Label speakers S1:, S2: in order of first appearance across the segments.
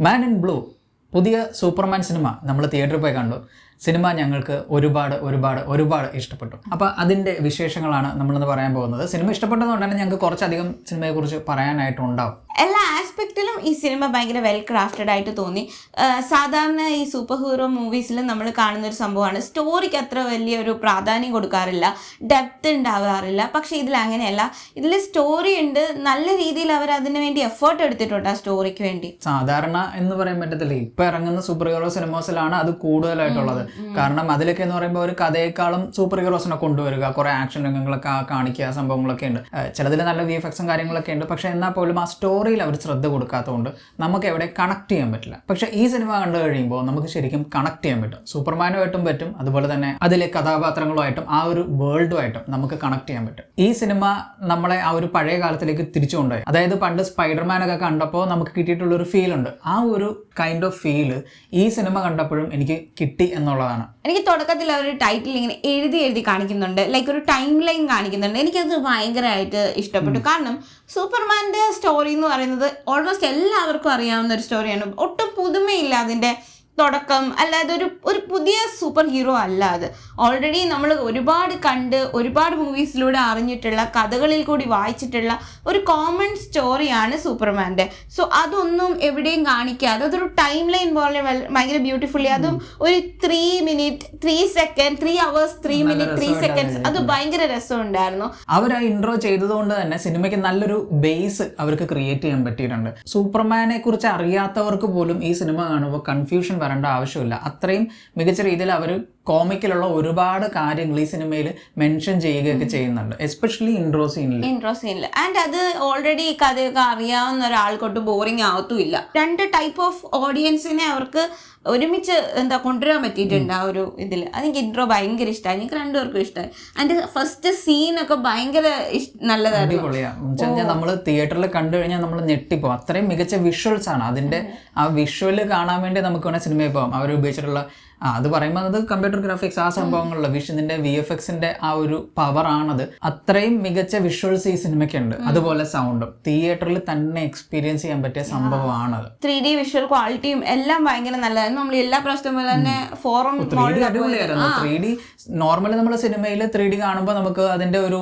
S1: Man in blue പുതിയ Superman cinema നമ്മൾ തിയേറ്ററിൽ പോയി കണ്ടു. സിനിമ ഞങ്ങൾക്ക് ഒരുപാട് ഇഷ്ടപ്പെട്ടു. അപ്പോൾ അതിൻ്റെ വിശേഷങ്ങളാണ് നമ്മളിന്ന് പറയാൻ പോകുന്നത്. സിനിമ ഇഷ്ടപ്പെട്ടതുകൊണ്ട് തന്നെ ഞങ്ങൾക്ക് കുറച്ചധികം സിനിമയെക്കുറിച്ച് പറയാനായിട്ടുണ്ടാവും.
S2: എല്ലാ ആസ്പെക്റ്റിലും ഈ സിനിമ ഭയങ്കര വെൽ ക്രാഫ്റ്റഡ് ആയിട്ട് തോന്നി. സാധാരണ ഈ സൂപ്പർ ഹീറോ മൂവീസിൽ നമ്മൾ കാണുന്ന ഒരു സംഭവമാണ്, സ്റ്റോറിക്ക് അത്ര വലിയൊരു പ്രാധാന്യം കൊടുക്കാറില്ല, ഡെപ്ത് ഉണ്ടാവാറില്ല. പക്ഷേ ഇതിൽ അങ്ങനെയല്ല. ഇതിൽ സ്റ്റോറി ഉണ്ട്, നല്ല രീതിയിൽ അവർ അതിന് വേണ്ടി എഫേർട്ട് എടുത്തിട്ടുണ്ട് ആ സ്റ്റോറിക്ക് വേണ്ടി.
S1: സാധാരണ എന്ന് പറയാൻ പറ്റത്തില്ല, ഇപ്പം ഇറങ്ങുന്ന സൂപ്പർ ഹീറോ സിനിമാസിലാണ് അത് കൂടുതലായിട്ടുള്ളത്. കാരണം അതിലൊക്കെ എന്ന് പറയുമ്പോൾ ഒരു കഥയെക്കാളും സൂപ്പർ ഹീറോസിനെ കൊണ്ടുവരിക, കുറെ ആക്ഷൻ രംഗങ്ങളൊക്കെ കാണിക്കുക, സംഭവങ്ങളൊക്കെ ഉണ്ട്. ചിലതിൽ നല്ല VFX കാര്യങ്ങളൊക്കെ ഉണ്ട്. പക്ഷെ എന്നാൽ പോലും ആ സ്റ്റോറിയിൽ അവർ ശ്രദ്ധ കൊടുക്കാത്തതുകൊണ്ട് നമുക്ക് എവിടെ കണക്ട് ചെയ്യാൻ പറ്റില്ല. പക്ഷെ ഈ സിനിമ കണ്ടു കഴിയുമ്പോൾ നമുക്ക് ശരിക്കും കണക്ട് ചെയ്യാൻ പറ്റും. സൂപ്പർമാനുമായിട്ടും പറ്റും, അതുപോലെ തന്നെ അതിലെ കഥാപാത്രങ്ങളുമായിട്ടും ആ ഒരു വേൾഡുമായിട്ടും നമുക്ക് കണക്ട് ചെയ്യാൻ പറ്റും. ഈ സിനിമ നമ്മളെ ആ ഒരു പഴയ കാലത്തിലേക്ക് തിരിച്ചു കൊണ്ടുപോയി. അതായത് പണ്ട് സ്പൈഡർമാനൊക്കെ കണ്ടപ്പോൾ നമുക്ക് കിട്ടിയിട്ടുള്ളൊരു ഫീൽ ഉണ്ട്. ആ ഒരു കൈൻഡ് ഓഫ് ഫീല് ഈ സിനിമ കണ്ടപ്പോഴും എനിക്ക് കിട്ടി എന്നുള്ളതാണ്.
S2: എനിക്ക് തുടക്കത്തിൽ അവർ ടൈറ്റിൽ ഇങ്ങനെ എഴുതി കാണിക്കുന്നുണ്ട്, ലൈക്ക് ഒരു ടൈം ലൈൻ കാണിക്കുന്നുണ്ട്. എനിക്കത് ഭയങ്കരമായിട്ട് ഇഷ്ടപ്പെട്ടു. കാരണം സൂപ്പർമാൻ്റെ സ്റ്റോറി എന്ന് പറയുന്നത് ഓൾമോസ്റ്റ് എല്ലാവർക്കും അറിയാവുന്ന ഒരു സ്റ്റോറിയാണ്. ഒട്ടും പുതുമയില്ല അതിൻ്റെ തുടക്കം. അല്ലാതെ ഒരു പുതിയ സൂപ്പർ ഹീറോ അല്ല അത്. ഓൾറെഡി നമ്മൾ ഒരുപാട് കണ്ട് ഒരുപാട് മൂവീസിലൂടെ അറിഞ്ഞിട്ടുള്ള, കഥകളിൽ കൂടി വായിച്ചിട്ടുള്ള ഒരു കോമൺ സ്റ്റോറിയാണ് സൂപ്പർമാൻ്റെ. സോ അതൊന്നും എവിടെയും കാണിക്കാതെ അതൊരു ടൈം ലൈൻ പോലെ ഭയങ്കര ബ്യൂട്ടിഫുള്ളി, അതും ഒരു 3 minutes 3 seconds 3 hours 3 minutes 3 seconds അത് ഭയങ്കര രസമുണ്ടായിരുന്നു.
S1: അവർ ആ ഇൻട്രോ ചെയ്തതുകൊണ്ട് തന്നെ സിനിമയ്ക്ക് നല്ലൊരു ബേസ് അവർക്ക് ക്രിയേറ്റ് ചെയ്യാൻ പറ്റിയിട്ടുണ്ട്. സൂപ്പർമാനെ കുറിച്ച് അറിയാത്തവർക്ക് പോലും ഈ സിനിമ കാണുമ്പോൾ കൺഫ്യൂഷൻ വരേണ്ട ആവശ്യമില്ല. അത്രയും മികച്ച രീതിയിൽ അവർ കോമിക്കിലുള്ള ഒരുപാട് കാര്യങ്ങൾ ഈ സിനിമയിൽ മെൻഷൻ ചെയ്യുകയൊക്കെ ചെയ്യുന്നുണ്ട്, എസ്പെഷ്യലി ഇൻട്രോ സീനിൽ.
S2: ആൻഡ് അത് ഓൾറെഡി ഈ കഥയൊക്കെ അറിയാവുന്ന ഒരാൾക്കൊട്ട് ബോറിംഗ് ആവത്തുമില്ല. 2 ടൈപ്പ് ഓഫ് ഓഡിയൻസിനെ അവർക്ക് ഒരുമിച്ച് കൊണ്ടുവരാൻ പറ്റിയിട്ടുണ്ട് ആ ഒരു ഇതിൽ. അതെനിക്ക് ഇൻട്രോ ഭയങ്കര ഇഷ്ടമായി, എനിക്ക് രണ്ടുപേർക്കും ഇഷ്ടമായി. അതിന്റെ ഫസ്റ്റ് സീനൊക്കെ ഭയങ്കര
S1: അടിപൊളിയാണ്. നമ്മൾ തിയേറ്ററിൽ കണ്ടു കഴിഞ്ഞാൽ നമ്മൾ ഞെട്ടിപ്പോകും. അത്രയും മികച്ച വിഷ്വൽസ് ആണ്. അതിന്റെ ആ വിഷ്വല് കാണാൻ വേണ്ടി നമുക്ക് വേണേൽ സിനിമയിൽ പോകാം. അവർ ഉപയോഗിച്ചിട്ടുള്ള അത് പറയുമ്പോൾ അത് കമ്പ്യൂട്ടർ ഗ്രാഫിക്സ്, ആ സംഭവങ്ങളിലെ ഇതിന്റെ VFXന്റെ ആ ഒരു പവർ ആണത്. അത്രയും മികച്ച വിഷ്വൽസ് ഈ സിനിമയ്ക്കുണ്ട്. അതുപോലെ സൗണ്ടും തിയേറ്ററിൽ തന്നെ എക്സ്പീരിയൻസ് ചെയ്യാൻ പറ്റിയ സംഭവമാണത്.
S2: 3D വിഷ്വൽ ക്വാളിറ്റിയും എല്ലാം ഭയങ്കര നല്ലതായിരുന്നു. നമ്മൾ എല്ലാ പ്രാവശ്യവും പോലെ തന്നെ ഫോറം
S1: 3D അടിപൊളിയായിരുന്നു. 3D നോർമലി നമ്മൾ സിനിമയിൽ 3D കാണുമ്പോൾ നമുക്ക് അതിന്റെ ഒരു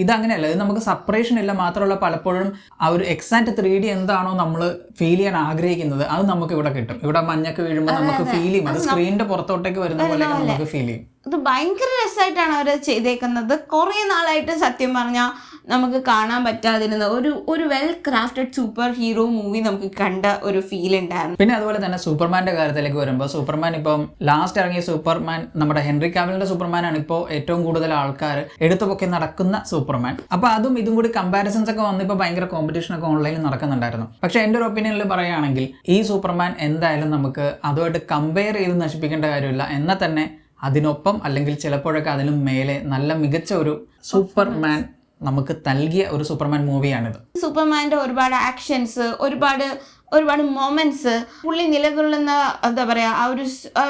S1: ഇതങ്ങനെയല്ല, ഇത് നമുക്ക് സെപ്പറേഷൻ ഇല്ല. മാത്രമല്ല പലപ്പോഴും ആ ഒരു എക്സാക്ട് 3D എന്താണോ നമ്മൾ ഫീൽ ചെയ്യാൻ ആഗ്രഹിക്കുന്നത് അത് നമുക്ക് ഇവിടെ കിട്ടും. ഇവിടെ മഞ്ഞൊക്കെ വീഴുമ്പോൾ നമുക്ക് ഫീൽ ചെയ്യും, അത് സ്ക്രീനിന്റെ പുറത്തോട്ടേക്ക് വരുന്ന പോലെ നമുക്ക് ഫീൽ ചെയ്യും.
S2: ഇത് ഭയങ്കര രസമായിട്ടാണ് അവർ ചെയ്തേക്കുന്നത്. കുറേ നാളായിട്ട് സത്യം പറഞ്ഞാൽ നമുക്ക് കാണാൻ പറ്റാതിരുന്ന ഒരു well crafted super hero movie നമുക്ക് കണ്ട ഒരു ഫീൽ ഉണ്ടായിരുന്നു.
S1: പിന്നെ അതുപോലെ തന്നെ സൂപ്പർമാന്റെ കാര്യത്തിലേക്ക് വരുമ്പോൾ സൂപ്പർമാൻ ഇപ്പം ലാസ്റ്റ് ഇറങ്ങിയ സൂപ്പർമാൻ നമ്മുടെ ഹെൻറി കാവിലിന്റെ സൂപ്പർമാനാണ് ഇപ്പോൾ ഏറ്റവും കൂടുതൽ ആൾക്കാർ എടുത്തുപൊക്കി നടക്കുന്ന സൂപ്പർമാൻ. അപ്പൊ അതും ഇതും കൂടി കമ്പാരിസൺസ് ഒക്കെ വന്നിപ്പോൾ ഭയങ്കര കോമ്പറ്റീഷൻ ഒക്കെ ഓൺലൈനിൽ നടക്കുന്നുണ്ടായിരുന്നു. പക്ഷെ എൻ്റെ ഒരു ഒപ്പീനിയനിൽ പറയുകയാണെങ്കിൽ ഈ സൂപ്പർമാൻ എന്തായാലും നമുക്ക് അതുമായിട്ട് കമ്പയർ ചെയ്ത് നശിപ്പിക്കേണ്ട കാര്യമില്ല. എന്നാൽ തന്നെ അതിനൊപ്പം അല്ലെങ്കിൽ ചിലപ്പോഴൊക്കെ അതിലും മേലെ നല്ല മികച്ച ഒരു സൂപ്പർമാൻ നമുക്ക് നൽകിയ ഒരു സൂപ്പർമാൻ മൂവിയാണിത്.
S2: സൂപ്പർമാൻ്റെ ഒരുപാട് ആക്ഷൻസ്, ഒരുപാട് മൊമെന്റ്സ്, പുള്ളി നിലകൊള്ളുന്ന എന്താ പറയാ ആ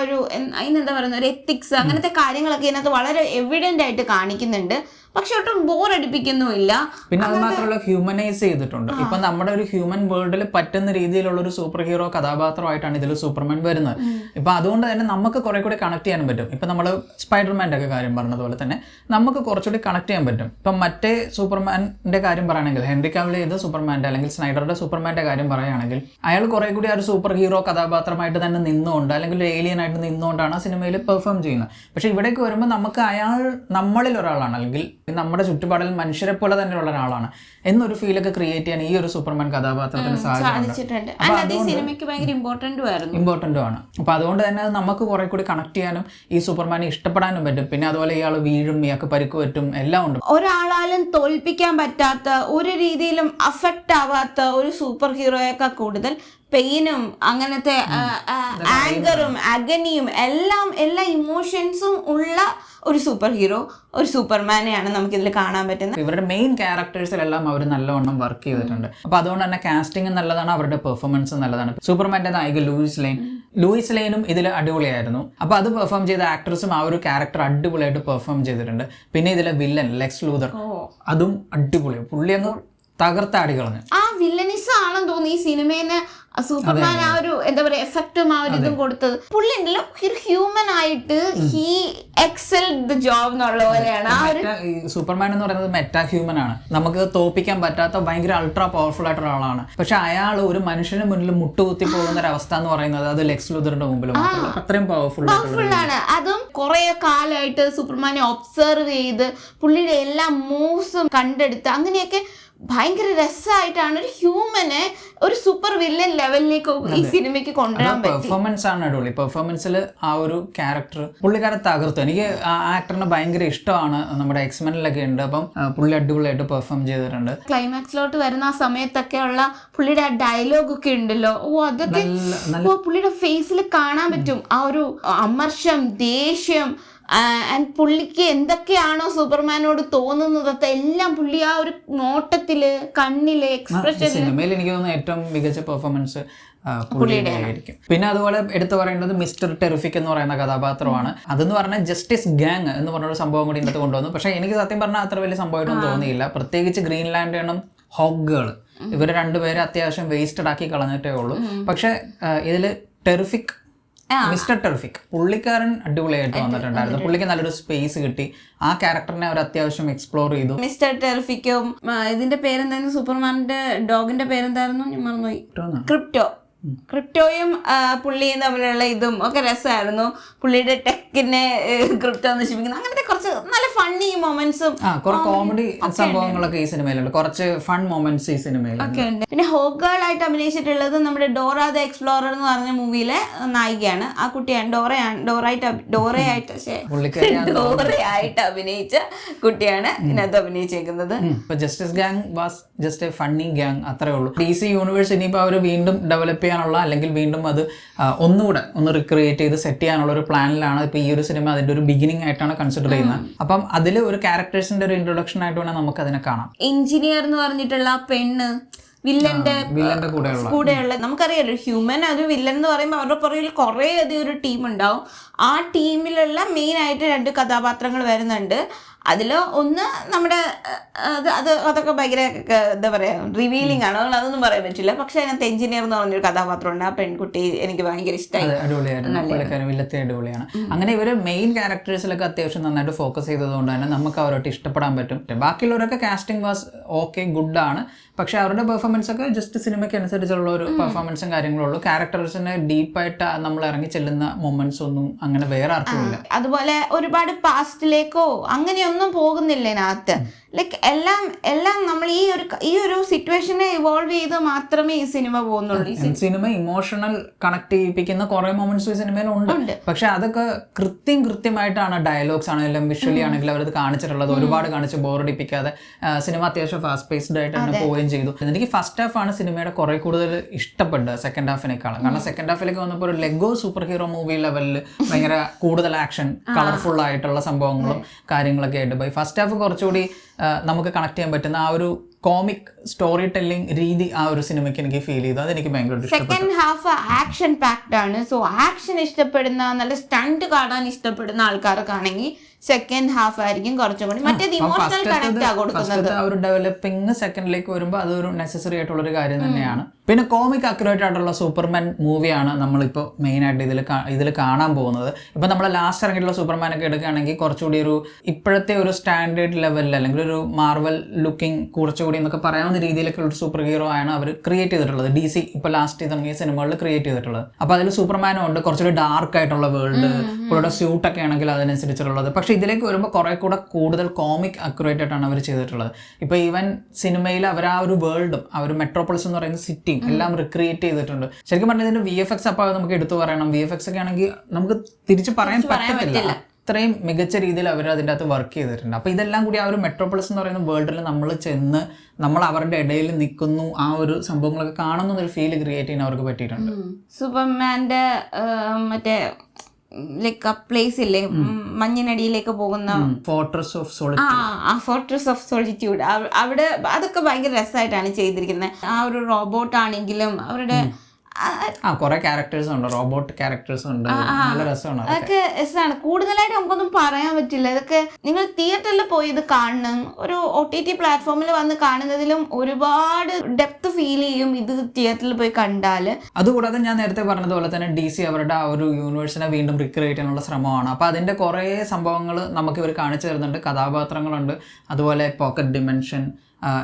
S2: ഒരു അതിനെന്താ പറയുന്ന ഒരു എത്തിക്സ്, അങ്ങനത്തെ കാര്യങ്ങളൊക്കെ ഇതിനകത്ത് വളരെ എവിഡന്റ് ആയിട്ട് കാണിക്കുന്നുണ്ട്. പക്ഷെ ഒട്ടും ബോർ അടിപ്പിക്കുന്നുമില്ല.
S1: പിന്നെ അത് മാത്രമല്ല ഹ്യൂമനൈസ് ചെയ്തിട്ടുണ്ട്. ഇപ്പൊ നമ്മുടെ ഒരു ഹ്യൂമൻ വേൾഡിൽ പറ്റുന്ന രീതിയിലുള്ള ഒരു സൂപ്പർ ഹീറോ കഥാപാത്രമായിട്ടാണ് ഇതിൽ സൂപ്പർമാൻ വരുന്നത്. ഇപ്പൊ അതുകൊണ്ട് തന്നെ നമുക്ക് കുറെ കൂടി കണക്ട് ചെയ്യാൻ പറ്റും. ഇപ്പൊ നമ്മൾ സ്പൈഡർമാൻ്റെ ഒക്കെ കാര്യം പറഞ്ഞതുപോലെ തന്നെ നമുക്ക് കുറച്ചുകൂടി കണക്ട് ചെയ്യാൻ പറ്റും. ഇപ്പം മറ്റേ സൂപ്പർമാൻ്റെ കാര്യം പറയുകയാണെങ്കിൽ, ഹെൻറി കാവിൽ ചെയ്ത സൂപ്പർമാൻ്റെ അല്ലെങ്കിൽ സ്നൈഡറുടെ സൂപ്പർമാൻ്റെ കാര്യം പറയുകയാണെങ്കിൽ, അയാൾ കുറെ കൂടി ആ ഒരു സൂപ്പർ ഹീറോ കഥാപാത്രമായിട്ട് തന്നെ നിന്നുകൊണ്ട് അല്ലെങ്കിൽ ഒരു ഏലിയൻ ആയിട്ട് നിന്നുകൊണ്ടാണ് ആ സിനിമയിൽ പെർഫോം ചെയ്യുന്നത്. പക്ഷെ ഇവിടേക്ക് വരുമ്പോൾ നമുക്ക് അയാൾ നമ്മളിൽ ഒരാളാണ്, അല്ലെങ്കിൽ നമ്മുടെ ചുറ്റുപാടിൽ മനുഷ്യരെ പോലെ തന്നെയുള്ള ഒരാളാണ് എന്നൊരു ഫീലൊക്കെ ക്രിയേറ്റ് ചെയ്യാൻ ഈ ഒരു സൂപ്പർമാൻ കഥാപാത്രത്തിന്
S2: സാധിച്ചിട്ടുണ്ട്.
S1: ഇമ്പോർട്ടന്റും ആണ്. അപ്പൊ അതുകൊണ്ട് തന്നെ നമുക്ക് കുറെ കൂടി കണക്ട് ചെയ്യാനും ഈ സൂപ്പർമാനെ ഇഷ്ടപ്പെടാനും പറ്റും. പിന്നെ അതുപോലെ ഇയാൾ വീഴും, ഇയാൾക്ക് പരിക്ക് പറ്റും, എല്ലാം ഉണ്ട്.
S2: ഒരാളാലും തോൽപ്പിക്കാൻ പറ്റാത്ത, ഒരു രീതിയിലും അഫക്റ്റ് ആവാത്ത ഒരു സൂപ്പർ ഹീറോയേക്കാൾ കൂടുതൽ പെയിനും അങ്ങനത്തെ ആങ്കറും അഗനിയും എല്ലാ ഇമോഷൻസും ഉള്ള ഒരു സൂപ്പർ ഹീറോ, ഒരു സൂപ്പർമാനെയാണ് നമുക്കിതിൽ കാണാൻ പറ്റുന്നത്.
S1: ഇവരുടെ മെയിൻ ക്യാരക്ടേഴ്സിലെല്ലാം അവർ നല്ലവണ്ണം വർക്ക് ചെയ്തിട്ടുണ്ട്. അപ്പൊ അതുകൊണ്ട് തന്നെ കാസ്റ്റിംഗ് നല്ലതാണ്, അവരുടെ പെർഫോമൻസ് നല്ലതാണ്. സൂപ്പർമാന്റെ നായിക ലൂയിസ് ലെയിനും ഇതിൽ അടിപൊളിയായിരുന്നു. അപ്പൊ അത് പെർഫോം ചെയ്ത ആക്ട്രസും ആ ഒരു ക്യാരക്ടർ അടിപൊളിയായിട്ട് പെർഫോം ചെയ്തിട്ടുണ്ട്. പിന്നെ ഇതിലെ വില്ലൻ ലെക്സ് ലൂതർ, അതും അടിപൊളി. പുള്ളി അങ്ങ് തകർത്താടി കളഞ്ഞു.
S2: ആ വില്ലനിസം ആണെന്ന് തോന്നി ഈ സിനിമേനെ സൂപ്പർമാൻ ആ ഒരു എന്താ പറയാ എഫക്റ്റും ആ ഒരു ഇതും കൊടുത്തത്. പുള്ളി ഉണ്ടല്ലോ ഒരു ഹ്യൂമൻ ആയിട്ട് ഹി എക്സെൽഡ് ദ ജോബ് എന്നുള്ള പോലെയാണ് ആ ഒരു
S1: സൂപ്പർമാൻ എന്ന് പറയുന്നത് മെറ്റാ ഹ്യൂമൻ ആണ്. നമുക്ക് തോപ്പിക്കാൻ പറ്റാത്ത ഭയങ്കര അൾട്രാ പവർഫുൾ ആയിട്ടുള്ള ആളാണ്. പക്ഷെ അയാൾ ഒരു മനുഷ്യന് മുന്നിൽ മുട്ടുകുത്തി പോകുന്ന ഒരു അവസ്ഥ എന്ന് പറയുന്നത് അത് ലെക്സ് ലൂഥറിന്റെ മുമ്പിൽ മാത്രമല്ല, അത്രയും പവർഫുൾ
S2: ആണ്. അതും കുറെ കാലമായിട്ട് സൂപ്പർമാനെ ഒബ്സർവ് ചെയ്ത് പുള്ളിയുടെ എല്ലാ മൂവ്സും കണ്ടെടുത്ത് അങ്ങനെയൊക്കെ ഭയങ്കര രസമായിട്ടാണ് ഒരു ഹ്യൂമനെ ഒരു സൂപ്പർ വില്ലൻ ലെവലിലേക്ക് ഈ സിനിമയ്ക്ക് കൊണ്ടുവരാൻ പറ്റും.
S1: പെർഫോമൻസ് ആണ് അടിപൊളി. പെർഫോമൻസിൽ ആ ഒരു ക്യാരക്ടർ പുള്ളിക്കാരെ തകർത്തു. എനിക്ക് ആ ആക്ടറിനെ ഭയങ്കര ഇഷ്ടമാണ്. നമ്മുടെ എക്സ്മെനിലൊക്കെ ഉണ്ട്. അപ്പം പുള്ളി അടിപൊളിയായിട്ട് പെർഫോം ചെയ്തിട്ടുണ്ട്.
S2: ക്ലൈമാക്സിലോട്ട് വരുന്ന ആ സമയത്തൊക്കെ ഉള്ള പുള്ളിയുടെ ആ ഡയലോഗ് ഒക്കെ ഉണ്ടല്ലോ, അതൊക്കെ പുള്ളിയുടെ ഫേസിൽ കാണാൻ പറ്റും. ആ ഒരു അമർഷം, ദേഷ്യം, ആൻഡ് പുള്ളിക്ക് എന്തൊക്കെയാണോ സൂപ്പർമാനോട് തോന്നുന്നത് എല്ലാം പുള്ളി ആ ഒരു നോട്ടത്തില്, കണ്ണില്, എക്സ്പ്രഷൻ.
S1: സിനിമയിൽ എനിക്ക് തോന്നുന്നു ഏറ്റവും മികച്ച പെർഫോമൻസ് പുള്ളിയുടെ ആയിരിക്കും. പിന്നെ അതുപോലെ എടുത്തു പറയേണ്ടത് മിസ്റ്റർ ടെറിഫിക് എന്ന് പറയുന്ന കഥാപാത്രമാണ്. അതെന്ന് പറഞ്ഞാൽ ജസ്റ്റിസ് ഗ്യാങ് എന്ന് പറഞ്ഞൊരു സംഭവം കൂടി ഇതിനകത്ത് കൊണ്ടുവന്നു. പക്ഷെ എനിക്ക് സത്യം പറഞ്ഞാൽ അത്ര വലിയ സംഭവമായിട്ടൊന്നും തോന്നിയില്ല. പ്രത്യേകിച്ച് ഗ്രീൻലാൻഡേണും ഹോഗുകൾ ഇവർ രണ്ടുപേരെ അത്യാവശ്യം വേസ്റ്റഡ് ആക്കി കളഞ്ഞിട്ടേ ഉള്ളൂ. പക്ഷെ ഇതിൽ ടെറിഫിക്, മിസ്റ്റർ ടെറിഫിക് പുള്ളിക്കാരൻ അടിപൊളിയായിട്ട് വന്നിട്ടുണ്ടായിരുന്നു. പുള്ളിക്ക് നല്ലൊരു സ്പേസ് കിട്ടി. ആ ക്യാരക്ടറിനെ അവർ അത്യാവശ്യം എക്സ്പ്ലോർ ചെയ്തു.
S2: മിസ്റ്റർ ടെറിഫിക്കും ഇതിന്റെ പേരെന്തായിരുന്നു, സൂപ്പർമാന്റെ ഡോഗിന്റെ പേരെന്തായിരുന്നു, ഞാൻ മറന്നുപോയി. ക്രിപ്റ്റോയും പുള്ളിയും തമ്മിലുള്ള ഇതും ഒക്കെ രസമായിരുന്നു. പുള്ളിയുടെ ടെക്കിനെ ക്രിപ്റ്റോ നശിപ്പിക്കുന്നു, അങ്ങനത്തെ കുറച്ച് നല്ല ഫണ്ണി മൊമെന്റ്സും
S1: കോമഡി സംഭവങ്ങളൊക്കെ ഈ സിനിമയിലുണ്ട്. കുറച്ച് ഫൺ മൊമെന്റ്സ് ഈ സിനിമയിൽ
S2: ഒക്കെ ഉണ്ട്. പിന്നെ ഹോഗേളായിട്ട് അഭിനയിച്ചിട്ടുള്ളത് നമ്മുടെ ഡോറ ദ എക്സ്പ്ലോറർ എന്ന് പറഞ്ഞ മൂവിയിലെ നായികയാണ്. ആ കുട്ടിയാണ് ഡോറയായിട്ട് അഭിനയിച്ച കുട്ടിയാണ് ഇതിനകത്ത് അഭിനയിച്ചേക്കുന്നത്.
S1: Justice gang was just a funny gang, അത്രേ ഉള്ളൂ. DC യൂണിവേഴ്സ് ഇനിയിപ്പോൾ അവർ വീണ്ടും ഡെവലപ്പ് അല്ലെങ്കിൽ വീണ്ടും അത് ഒന്നുകൂടെ ഒന്ന് റിക്രിയേറ്റ് ചെയ്ത് സെറ്റ് ചെയ്യാനുള്ള ഒരു പ്ലാനിലാണ് ഇപ്പോൾ ഈ ഒരു സിനിമ. അതിന്റെ ഒരു ബിഗിനിങ് ആയിട്ടാണ് കൺസിഡർ ചെയ്യുന്നത്. അപ്പം അതിൽ ഒരു ക്യാരക്ടേഴ്സിന്റെ ഒരു ഇൻട്രൊഡക്ഷൻ ആയിട്ട് വേണം നമുക്ക് അതിനെ കാണാം.
S2: എഞ്ചിനീയർ എന്ന് പറഞ്ഞിട്ടുള്ള പെണ്ണ് വില്ലന്റെ കൂടെയുള്ള, നമുക്കറിയാലോ ഹ്യൂമൻ അത് വില്ലൻ എന്ന് പറയുമ്പോൾ അവരുടെ പുറകിൽ കുറേ അധികം ഒരു ടീം ഉണ്ടാവും. ആ ടീമിലുള്ള മെയിൻ ആയിട്ട് 2 കഥാപാത്രങ്ങൾ വരുന്നുണ്ട്. അതിൽ ഒന്ന് നമ്മുടെ അതൊക്കെ ഭയങ്കര എന്താ പറയാ റിവീലിംഗ് ആണ്, അതൊന്നും പറയാൻ പറ്റില്ല. പക്ഷെ അതിനകത്ത് എഞ്ചിനീയർ എന്ന് പറഞ്ഞൊരു കഥാപാത്രമുണ്ട്. ആ പെൺകുട്ടി എനിക്ക് ഭയങ്കര ഇഷ്ടമായി.
S1: അടിപൊളിയാണ്. അങ്ങനെ ഇവര് മെയിൻ ക്യാരക്ടേഴ്സിലൊക്കെ അത്യാവശ്യം നന്നായിട്ട് ഫോക്കസ് ചെയ്തതുകൊണ്ട് തന്നെ നമുക്ക് അവരോട്ട് ഇഷ്ടപ്പെടാൻ പറ്റും. ബാക്കിയുള്ളവരൊക്കെ കാസ്റ്റിംഗ് വാസ് ഓക്കെ, ഗുഡ് ആണ്. പക്ഷെ അവരുടെ പെർഫോമൻസ് ഒക്കെ ജസ്റ്റ് സിനിമയ്ക്ക് അനുസരിച്ചുള്ള ഒരു പെർഫോമൻസും കാര്യങ്ങളും ഉള്ളൂ. ക്യാരക്ടേഴ്സിനെ ഡീപ്പായിട്ട് നമ്മൾ ഇറങ്ങി ചെല്ലുന്ന മൊമെന്റ്സ് ഒന്നും അങ്ങനെ വേറെ ആർക്കും ഇല്ല.
S2: അതുപോലെ ഒരുപാട് പാസ്റ്റിലേക്കോ അങ്ങനെയൊന്നും പോകുന്നില്ല ഇതിനകത്ത്. ലൈക്ക് എല്ലാം നമ്മൾ ഈ ഒരു സിറ്റുവേഷനെ ഇവോൾവ് ചെയ്ത് മാത്രമേ ഈ സിനിമ പോകുന്നുള്ളൂ.
S1: സിനിമ ഇമോഷണൽ കണക്ട് ചെയ്യിപ്പിക്കുന്ന കുറെ മൊമെന്റ്സ് ഈ സിനിമയിലുണ്ട്. പക്ഷെ അതൊക്കെ കൃത്യമായിട്ടാണ്. ഡയലോഗ്സ് ആണെങ്കിലും വിഷ്വലി ആണെങ്കിലും അവരത് കാണിച്ചിട്ടുള്ളത്. ഒരുപാട് കാണിച്ച് ബോറടിപ്പിക്കാതെ സിനിമ അത്യാവശ്യം ഫാസ്റ്റ് പേസ്ഡ് ആയിട്ട് തന്നെ പോവുകയും ചെയ്തു. എനിക്ക് ഫസ്റ്റ് ഹാഫ് ആണ് സിനിമയുടെ കുറെ കൂടുതൽ ഇഷ്ടപ്പെട്ടത് സെക്കൻഡ് ഹാഫിനേക്കാളും. കാരണം സെക്കൻഡ് ഹാഫിലേക്ക് വന്നപ്പോൾ ഒരു ലെഗോ സൂപ്പർ ഹീറോ മൂവി ലെവലിൽ ഭയങ്കര കൂടുതൽ ആക്ഷൻ, കളർഫുൾ ആയിട്ടുള്ള സംഭവങ്ങളും കാര്യങ്ങളൊക്കെ ആയിട്ട് പോയി. ഫസ്റ്റ് ഹാഫ് കുറച്ചുകൂടി നമുക്ക് കണക്ട് ചെയ്യാൻ പറ്റുന്ന ആ ഒരു കോമിക് സ്റ്റോറി ടെല്ലിംഗ് രീതി ആ ഒരു സിനിമയ്ക്ക് എനിക്ക് ഫീൽ ചെയ്തു. അതെനിക്ക് ഭയങ്കര ഇഷ്ടപ്പെട്ടു.
S2: സെക്കൻഡ് ഹാഫ് ആക്ഷൻ പാക്ഡ് ആണ്. സോ ആക്ഷൻ ഇഷ്ടപ്പെടുന്ന, നല്ല സ്റ്റണ്ട് കാണാൻ ഇഷ്ടപ്പെടുന്ന ആൾക്കാർക്കാണെങ്കിൽ സെക്കൻഡ് ഹാഫ് ആയിരിക്കും കുറച്ചും കൂടി മറ്റേത് ഇമോഷണൽ കണക്ട് കൊടുക്കുന്നത്.
S1: ആ ഒരു ഡെവലപ്പിംഗ് സെക്കൻഡിലേക്ക് വരുമ്പോൾ അതൊരു നെസസറി ആയിട്ടുള്ള ഒരു കാര്യം തന്നെയാണ്. പിന്നെ കോമിക് അക്യുറേറ്റ് ആയിട്ടുള്ള സൂപ്പർമാൻ മൂവിയാണ് നമ്മളിപ്പോൾ മെയിനായിട്ട് ഇതിൽ കാണാൻ പോകുന്നത്. ഇപ്പം നമ്മൾ ലാസ്റ്റ് ഇറങ്ങിയിട്ടുള്ള സൂപ്പർമാനൊക്കെ എടുക്കുകയാണെങ്കിൽ കുറച്ചുകൂടി ഒരു ഇപ്പോഴത്തെ ഒരു സ്റ്റാൻഡേർഡ് ലെവലിൽ അല്ലെങ്കിൽ ഒരു മാർവൽ ലുക്കിംഗ് കുറച്ചുകൂടി എന്നൊക്കെ പറയാവുന്ന രീതിയിലൊക്കെ ഒരു സൂപ്പർ ഹീറോ ആണ് അവർ ക്രിയേറ്റ് ചെയ്തിട്ടുള്ളത്. DC ഇപ്പോൾ ലാസ്റ്റ് ഇറങ്ങിയ സിനിമകളിൽ ക്രിയേറ്റ് ചെയ്തിട്ടുള്ളത്. അപ്പോൾ അതിൽ സൂപ്പർമാനും ഉണ്ട്, കുറച്ചുകൂടി ഡാർക്ക് ആയിട്ടുള്ള വേൾഡ്, പുള്ളിയുടെ സ്യൂട്ടൊക്കെ ആണെങ്കിൽ അതിനനുസരിച്ചുള്ളത്. പക്ഷേ ഇതിലേക്ക് വരുമ്പോൾ കുറെ കൂടെ കൂടുതൽ കോമിക് അക്യുറേറ്റ് ആയിട്ടാണ് അവർ ചെയ്തിട്ടുള്ളത്. ഇപ്പോൾ ഈവൻ സിനിമയിൽ അവർ ആ ഒരു വേൾഡും ആ ഒരു മെട്രോപോളിസ് എന്ന് പറയുന്ന സിറ്റിയും എല്ലാം റിക്രിയേറ്റ് ചെയ്തിട്ടുണ്ട്. ശരിക്കും പറഞ്ഞാൽ ഇതിന്റെ VFX അപ്പോൾ നമുക്ക് എടുത്തു പറയണം. VFX ഒക്കെ ആണെങ്കിൽ നമുക്ക് തിരിച്ച് പറയാൻ പറ്റത്തില്ല. അത്രയും മികച്ച രീതിയിൽ അവർ അതിൻ്റെ അകത്ത് വർക്ക് ചെയ്തിട്ടുണ്ട്. അപ്പോൾ ഇതെല്ലാം കൂടി ആ ഒരു മെട്രോപോളിസ് എന്ന് പറയുന്ന വേൾഡിൽ നമ്മൾ ചെന്ന് നമ്മൾ അവരുടെ ഇടയിൽ നിൽക്കുന്നു, ആ ഒരു സംഭവങ്ങളൊക്കെ കാണുന്ന ഒരു ഫീൽ ക്രിയേറ്റ് ചെയ്യാൻ അവർക്ക് പറ്റിയിട്ടുണ്ട്.
S2: സൂപ്പർമാന്റെ മറ്റേ ലൈക്ക് ആ പ്ലേസ് ഇല്ലേ, മഞ്ഞിനടിയിലേക്ക് പോകുന്ന
S1: ഫോർട്രസ്
S2: ഓഫ് സോളിറ്റ്യൂഡ്, അവിടെ അതൊക്കെ ഭയങ്കര രസമായിട്ടാണ് ചെയ്തിരിക്കുന്നത്. ആ ഒരു റോബോട്ട് ആണെങ്കിലും അവരുടെ
S1: കുറെ ക്യാരക്ടേഴ്സ് ഉണ്ട്, റോബോട്ട് ക്യാരക്ടേഴ്സ് ഉണ്ട്, നല്ല രസമാണ്.
S2: അതൊക്കെ രസമാണ്. കൂടുതലായിട്ട് നമുക്കൊന്നും പറയാൻ പറ്റില്ല. ഇതൊക്കെ നിങ്ങൾ തിയേറ്ററിൽ പോയി ഇത് കാണണം. ഒരു OTT പ്ലാറ്റ്ഫോമിൽ വന്ന് കാണുന്നതിലും ഒരുപാട് ഡെപ്ത് ഫീൽ ചെയ്യും ഇത് തിയേറ്ററിൽ പോയി കണ്ടാൽ.
S1: അതുകൂടാതെ ഞാൻ നേരത്തെ പറഞ്ഞതുപോലെ തന്നെ DC അവരുടെ ആ ഒരു യൂണിവേഴ്സിനെ വീണ്ടും റിക്രിയേറ്റ് ചെയ്യാനുള്ള ശ്രമമാണ്. അപ്പോൾ അതിൻ്റെ കുറേ സംഭവങ്ങൾ നമുക്ക് ഇവർ കാണിച്ചു തരുന്നുണ്ട്. കഥാപാത്രങ്ങളുണ്ട്, അതുപോലെ പോക്കറ്റ് ഡിമെൻഷൻ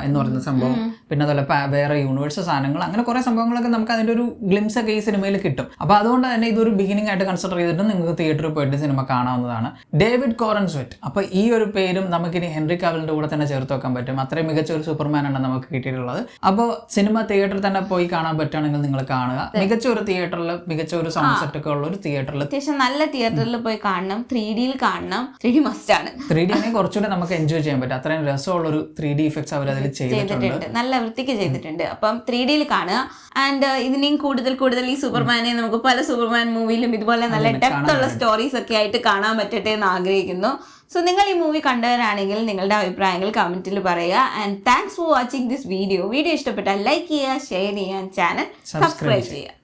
S1: എന്ന് പറയുന്ന സംഭവം, പിന്നെ അതുപോലെ വേറെ യൂണിവേഴ്സ് സാധനങ്ങൾ, അങ്ങനെ കുറേ സംഭവങ്ങളൊക്കെ നമുക്ക് അതിൻ്റെ ഒരു ഗ്ലിംസ് ഒക്കെ ഈ സിനിമയിൽ കിട്ടും. അപ്പോൾ അതുകൊണ്ട് തന്നെ ഇതൊരു ബിഗിനിങ് ആയിട്ട് കൺസിഡർ ചെയ്തിട്ട് നിങ്ങൾക്ക് തിയേറ്ററിൽ പോയിട്ട് സിനിമ കാണാവുന്നതാണ്. ഡേവിഡ് കോറൻസ്വെറ്റ്. അപ്പോൾ ഈ ഒരു പേരും നമുക്കിനി ഹെൻറി കാവിലിൻ്റെ കൂടെ തന്നെ ചേർത്ത് വെക്കാൻ പറ്റും. അത്രയും മികച്ച ഒരു സൂപ്പർമാനാണ് നമുക്ക് കിട്ടിയിട്ടുള്ളത്. അപ്പോൾ സിനിമ തിയേറ്ററിൽ തന്നെ പോയി കാണാൻ പറ്റുകയാണെങ്കിൽ നിങ്ങൾ കാണുക. മികച്ച ഒരു തിയേറ്ററിൽ, മികച്ച ഒരു സൗണ്ട് സെറ്റ് ഒക്കെ ഉള്ള ഒരു തിയേറ്ററിൽ,
S2: അത്യാവശ്യം നല്ല തിയേറ്ററിൽ പോയി കാണണം. 3Dയിൽ കാണണം. 3D മസ്റ്റ് ആണ്.
S1: 3D ആണെങ്കിൽ കുറച്ചുകൂടെ നമുക്ക് എൻജോയ് ചെയ്യാൻ പറ്റും. അത്രയും രസമുള്ളൊരു 3D ഇഫക്ട്സ് അവർ അതിൽ ചെയ്തിട്ടുണ്ട്.
S2: നല്ല വൃത്തിക്ക് ചെയ്തിട്ടുണ്ട്. അപ്പം 3Dയിൽ കാണുക. ആൻഡ് ഇതിനെയും കൂടുതൽ ഈ സൂപ്പർമാനെ നമുക്ക് പല സൂപ്പർമാൻ മൂവിയിലും ഇതുപോലെ നല്ല ഡെപ്ത് ഉള്ള സ്റ്റോറീസ് ഒക്കെ ആയിട്ട് കാണാൻ പറ്റട്ടെ എന്ന് ആഗ്രഹിക്കുന്നു. സോ നിങ്ങൾ ഈ മൂവി കണ്ടവരാണെങ്കിൽ നിങ്ങളുടെ അഭിപ്രായങ്ങൾ കമന്റിൽ പറയുക. And thanks for watching this video. Video ഇഷ്ടപ്പെട്ടാൽ ലൈക്ക് ചെയ്യുക, ഷെയർ ചെയ്യുക, ചാനൽ സബ്സ്ക്രൈബ് ചെയ്യുക.